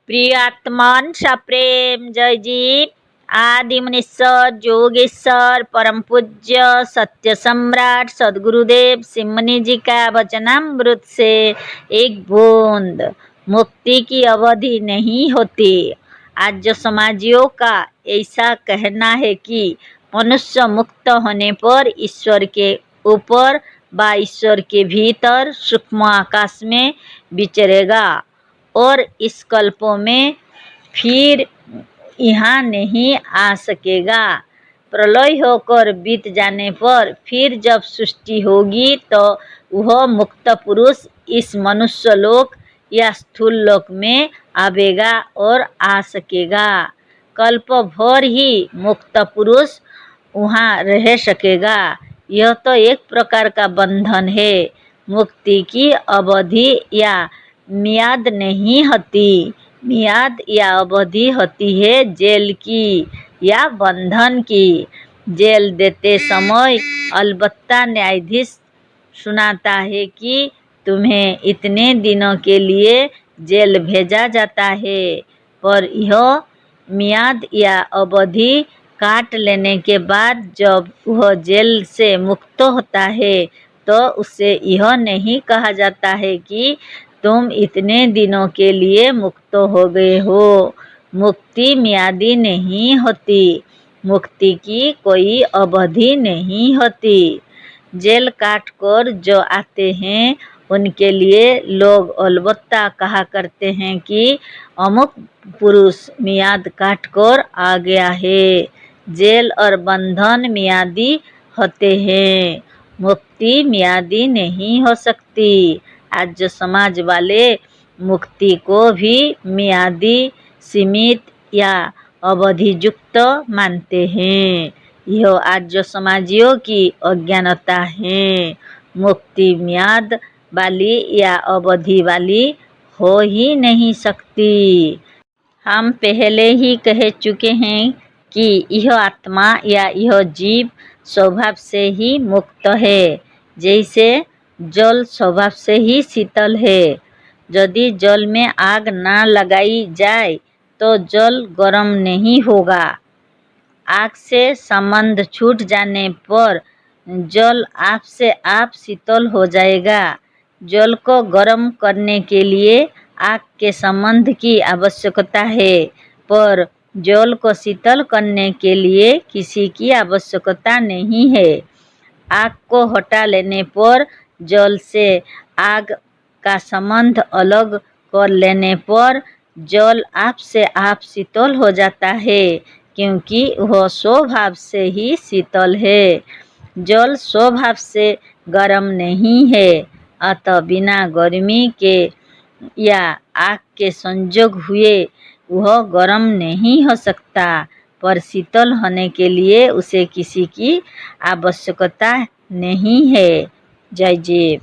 प्रियात्मन सप्रेम जयजीव आदि मुनीश्वर योगेश्वर परम पूज्य सत्य सम्राट सदगुरुदेव सिमनी जी का वचनामृत से एक बूंद मुक्ति की अवधि नहीं होती। आज जो समाजियों का ऐसा कहना है कि मनुष्य मुक्त होने पर ईश्वर के ऊपर व ईश्वर के भीतर सूक्ष्म आकाश में विचरेगा और इस कल्पों में फिर यहाँ नहीं आ सकेगा। प्रलय होकर बीत जाने पर फिर जब सृष्टि होगी तो वह मुक्त पुरुष इस मनुष्य लोक या स्थूल लोक में आवेगा और आ सकेगा। कल्प भर ही मुक्त पुरुष वहाँ रह सकेगा। यह तो एक प्रकार का बंधन है। मुक्ति की अवधि या मियाद नहीं होती। मियाद या अवधि होती है जेल की या बंधन की। जेल देते समय अलबत्ता न्यायाधीश सुनाता है कि तुम्हें इतने दिनों के लिए जेल भेजा जाता है, पर यह मियाद या अवधि काट लेने के बाद जब वह जेल से मुक्त होता है तो उसे यह नहीं कहा जाता है कि तुम इतने दिनों के लिए मुक्त हो गए हो। मुक्ति मियादी नहीं होती। मुक्ति की कोई अवधि नहीं होती। जेल काट कर जो आते हैं उनके लिए लोग अलबत्ता कहा करते हैं कि अमुक पुरुष मियाद काट कर आ गया है। जेल और बंधन मियादी होते हैं, मुक्ति मियादी नहीं हो सकती। आज जो समाज वाले मुक्ति को भी मियादी, सीमित या अवधियुक्त मानते हैं, यह आज जो समाजियों की अज्ञानता है। मुक्ति मियाद वाली या अवधि वाली हो ही नहीं सकती। हम पहले ही कह चुके हैं कि यह आत्मा या यह जीव स्वभाव से ही मुक्त है। जैसे जल स्वभाव से ही शीतल है। यदि जल में आग ना लगाई जाए तो जल गर्म नहीं होगा। आग से संबंध छूट जाने पर जल आप से आप शीतल हो जाएगा। जल को गर्म करने के लिए आग के संबंध की आवश्यकता है, पर जल को शीतल करने के लिए किसी की आवश्यकता नहीं है। आग को हटा लेने पर जल से आग का संबंध अलग कर लेने पर जल आप से आप शीतल हो जाता है, क्योंकि वह स्वभाव से ही शीतल है। जल स्वभाव से गर्म नहीं है, अतः बिना गर्मी के या आग के संयोग हुए वह गर्म नहीं हो सकता, पर शीतल होने के लिए उसे किसी की आवश्यकता नहीं है। जय जीव।